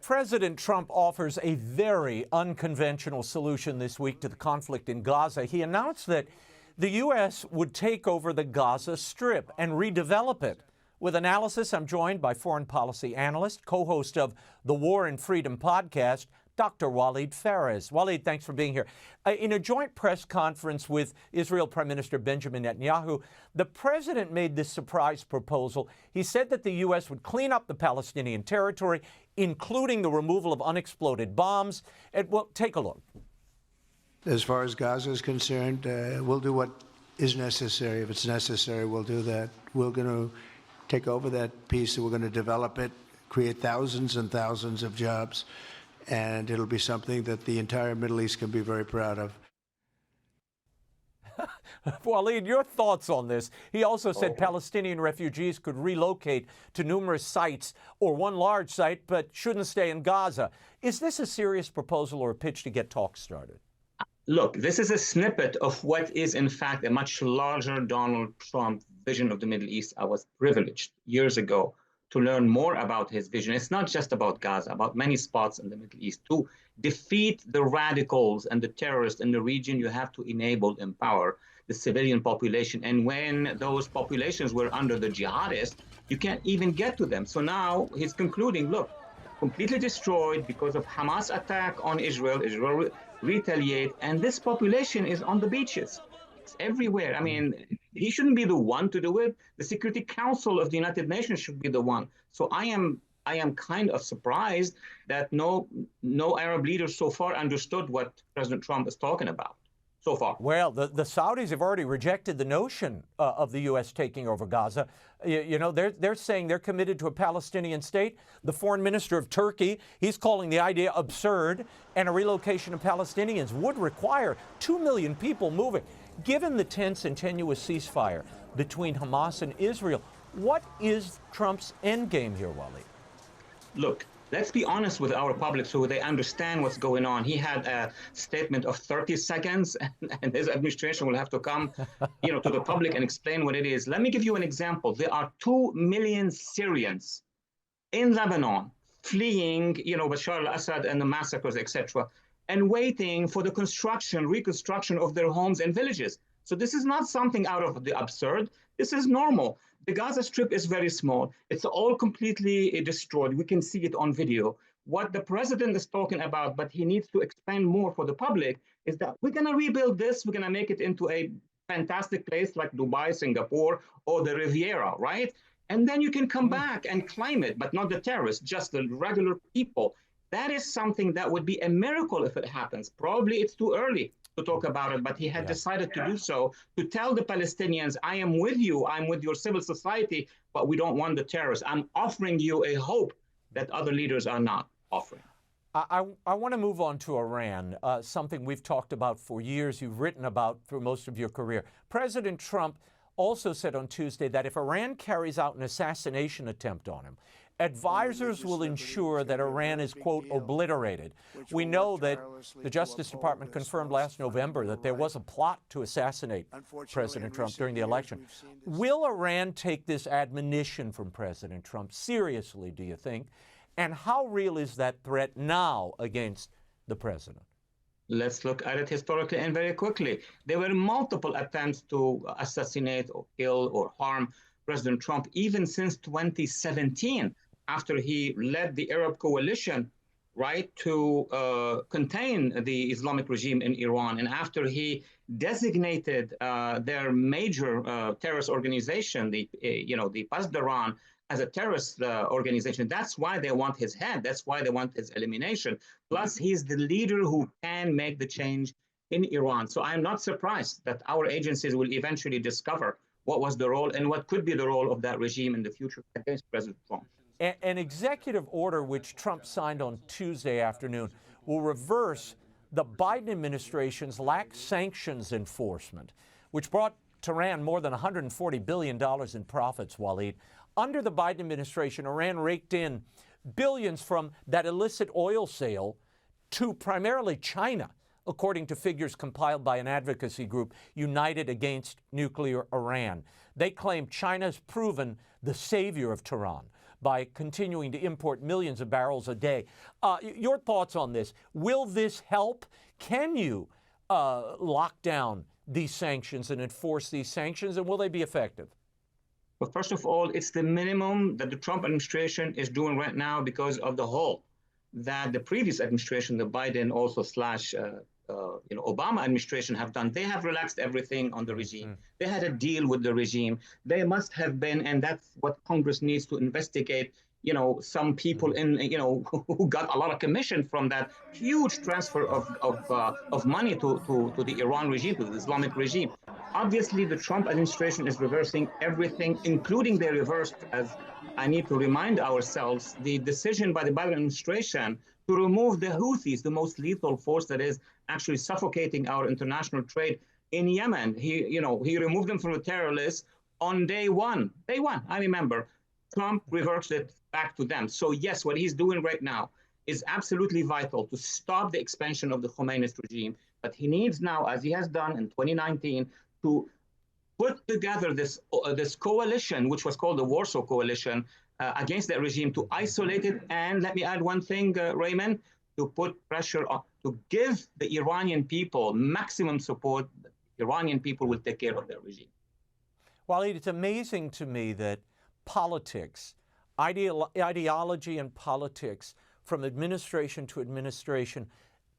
President Trump offers a very unconventional solution this week to the conflict in Gaza. He announced that the U.S. would take over the Gaza Strip and redevelop it. With analysis, I'm joined by foreign policy analyst, co-host of the War and Freedom podcast, Dr. Walid Phares. Walid, thanks for being here. In a joint press conference with Israel Prime Minister Benjamin Netanyahu, the president made this surprise proposal. He said that the U.S. would clean up the Palestinian territory, including the removal of unexploded bombs. Well, take a look. As far as Gaza is concerned, we'll do what is necessary. If it's necessary, we'll do that. We're going to take over that piece, and we're going to develop it, create thousands and thousands of jobs, and it'll be something that the entire Middle East can be very proud of. Walid, your thoughts on this? He also said Palestinian refugees could relocate to numerous sites or one large site, but shouldn't stay in Gaza. Is this a serious proposal or a pitch to get talks started? Look, this is a snippet of what is, in fact, a much larger Donald Trump vision of the Middle East. I was privileged years ago to learn more about his vision. It's not just about Gaza, about many spots in the Middle East. To defeat the radicals and the terrorists in the region, you have to enable, empower the civilian population. And when those populations were under the jihadists, you can't even get to them. So now he's concluding, look, completely destroyed because of Hamas attack on Israel. Israel retaliate, and this population is on the beaches. It's everywhere. I mean, he shouldn't be the one to do it. The Security Council of the United Nations should be the one. So I am kind of surprised that no Arab leaders so far understood what President Trump is talking about so far. Well, the Saudis have already rejected the notion of the U.S. taking over Gaza. You know, they're saying they're committed to a Palestinian state. The foreign minister of Turkey, he's calling the idea absurd, and a relocation of Palestinians would require 2 million people moving. Given the tense and tenuous ceasefire between Hamas and Israel, what is Trump's endgame here, Walid? Look, let's be honest with our public so they understand what's going on. He had a statement of 30 seconds, and his administration will have to come, to the public and explain what it is. Let me give you an example. There are 2 million Syrians in Lebanon fleeing, Bashar al-Assad and the massacres, etc., and waiting for the reconstruction of their homes and villages. So this is not something out of the absurd. This is normal. The Gaza Strip is very small. It's all completely destroyed. We can see it on video. What the president is talking about, but he needs to expand more for the public, is that we're going to rebuild this. We're going to make it into a fantastic place like Dubai, Singapore, or the Riviera, right? And then you can come back and claim it, but not the terrorists, just the regular people. That is something that would be a miracle if it happens. Probably it's too early to talk about it, but he had decided to do so, to tell the Palestinians, I am with you, I'm with your civil society, but we don't want the terrorists. I'm offering you a hope that other leaders are not offering. I want to move on to Iran, something we've talked about for years, you've written about through most of your career. President Trump also said on Tuesday that if Iran carries out an assassination attempt on him, advisors will ensure that Iran is, quote, obliterated. We know that the Justice Department confirmed last November that there was a plot to assassinate President Trump during the election. Will Iran take this admonition from President Trump seriously, do you think? And how real is that threat now against the president? Let's look at it historically and very quickly. There were multiple attempts to assassinate or kill or harm President Trump, even since 2017, after he led the Arab coalition, right, to contain the Islamic regime in Iran, and after he designated their major terrorist organization, the Pasdaran, as a terrorist organization. That's why they want his head. That's why they want his elimination. Plus, he's the leader who can make the change in Iran. So I'm not surprised that our agencies will eventually discover what was the role and what could be the role of that regime in the future against President Trump. An executive order which Trump signed on Tuesday afternoon will reverse the Biden administration's lax sanctions enforcement, which brought Tehran more than $140 billion in profits, Walid. Under the Biden administration, Iran raked in billions from that illicit oil sale to primarily China, according to figures compiled by an advocacy group, United Against Nuclear Iran. They claim China's proven the savior of Tehran. by continuing to import millions of barrels a day. Your thoughts on this? Will this help? Can you lock down these sanctions and enforce these sanctions, and will they be effective? Well, first of all, it's the minimum that the Trump administration is doing right now because of the hole that the previous administration, the Biden also slash Obama administration have done. They have relaxed everything on the regime. They had a deal with the regime. They must have been, and that's what Congress needs to investigate, some people who got a lot of commission from that huge transfer of money to the Iran regime, to the Islamic regime. Obviously, the Trump administration is reversing everything, including they reversed, as I need to remind ourselves, the decision by the Biden administration to remove the Houthis, the most lethal force that is actually suffocating our international trade in Yemen. He removed them from the terror list on day one. Day one, I remember. Trump reversed it back to them. So yes, what he's doing right now is absolutely vital to stop the expansion of the Khomeini regime. But he needs now, as he has done in 2019, to put together this coalition, which was called the Warsaw Coalition, against that regime, to isolate it. And let me add one thing, Raymond, to put pressure on, to give the Iranian people maximum support. The Iranian people will take care of their regime. Walid, it's amazing to me that politics, ideology and politics from administration to administration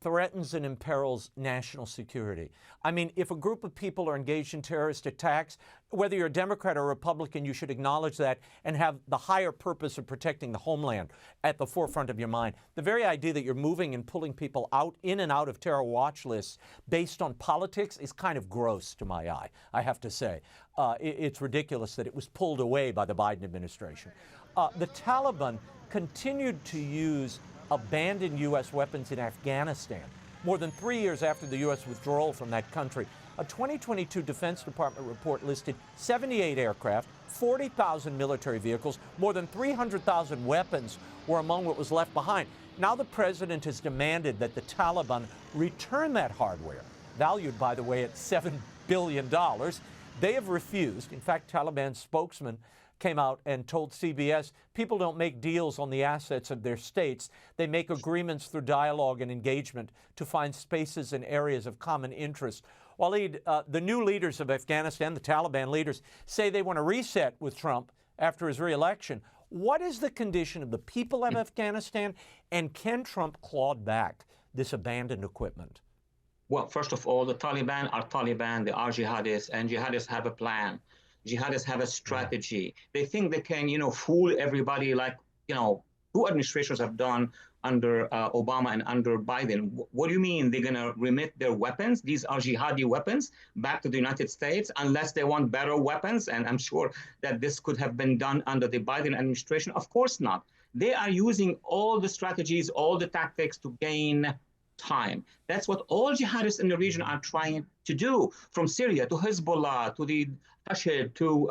threatens and imperils national security. I mean, if a group of people are engaged in terrorist attacks, whether you're a Democrat or a Republican, you should acknowledge that and have the higher purpose of protecting the homeland at the forefront of your mind. The very idea that you're moving and pulling people in and out of terror watch lists based on politics is kind of gross to my eye, I have to say. It's ridiculous that it was pulled away by the Biden administration. The Taliban continued to use abandoned U.S. weapons in Afghanistan more than 3 years after the U.S. withdrawal from that country. A 2022 Defense Department report listed 78 aircraft, 40,000 military vehicles, more than 300,000 weapons were among what was left behind. Now the president has demanded that the Taliban return that hardware, valued, by the way, at $7 billion. They have refused. In fact, Taliban spokesman came out and told CBS, people don't make deals on the assets of their states. They make agreements through dialogue and engagement to find spaces and areas of common interest. Walid, the new leaders of Afghanistan, the Taliban leaders, say they want to reset with Trump after his re-election. What is the condition of the people of Afghanistan, and can Trump claw back this abandoned equipment? Well, first of all, the Taliban are Taliban, they are jihadists, and jihadists have a plan. Jihadists have a strategy. They think they can, fool everybody like, two administrations have done under Obama and under Biden. What do you mean they're going to remit their weapons? These are jihadi weapons back to the United States unless they want better weapons. And I'm sure that this could have been done under the Biden administration. Of course not. They are using all the strategies, all the tactics to gain time. That's what all jihadists in the region are trying to do, from Syria to Hezbollah to the Tashid to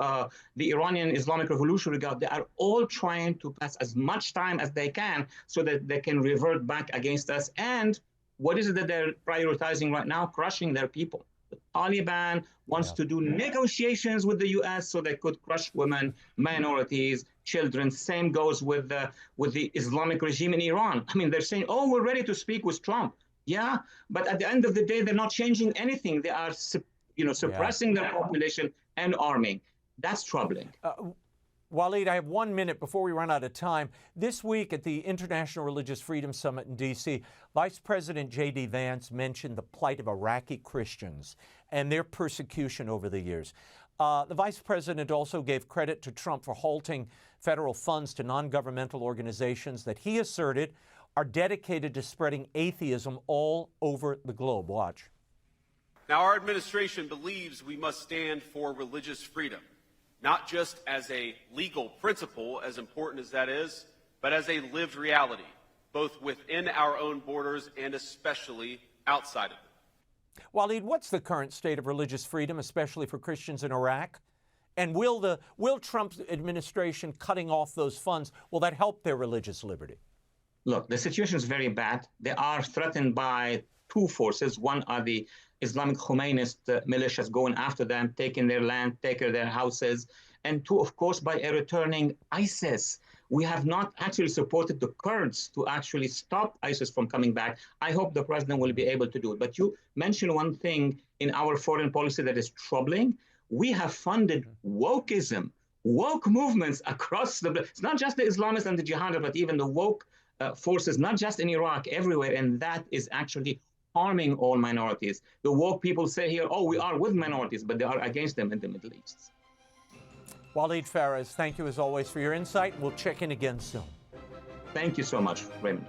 the Iranian Islamic Revolutionary Guard. They are all trying to pass as much time as they can so that they can revert back against us. And what is it that they're prioritizing right now? Crushing their people. The Taliban wants to do negotiations with the U.S. so they could crush women, minorities, children. Same goes with the Islamic regime in Iran. I mean, they're saying, oh, we're ready to speak with Trump. Yeah, but at the end of the day, they're not changing anything. They are, suppressing their population and arming. That's troubling. Walid, I have 1 minute before we run out of time. This week at the International Religious Freedom Summit in D.C., Vice President J.D. Vance mentioned the plight of Iraqi Christians and their persecution over the years. The Vice President also gave credit to Trump for halting federal funds to non-governmental organizations that he asserted are dedicated to spreading atheism all over the globe. Watch. Now, our administration believes we must stand for religious freedom, not just as a legal principle, as important as that is, but as a lived reality, both within our own borders and especially outside of them. Walid, what's the current state of religious freedom, especially for Christians in Iraq? And will Trump's administration cutting off those funds, will that help their religious liberty? Look, the situation is very bad. They are threatened by two forces. One are the Islamic Khomeinist militias going after them, taking their land, taking their houses. And two, of course, by returning ISIS, We have not actually supported the Kurds to actually stop ISIS from coming back. I hope the president will be able to do it. But you mentioned one thing in our foreign policy that is troubling. We have funded wokeism, woke movements across the. It's not just the Islamists and the jihadists, but even the woke forces, not just in Iraq, everywhere. And that is actually harming all minorities. The woke people say here, oh, we are with minorities, but they are against them in the Middle East. Walid Phares, thank you as always for your insight. We'll check in again soon. Thank you so much, Raymond.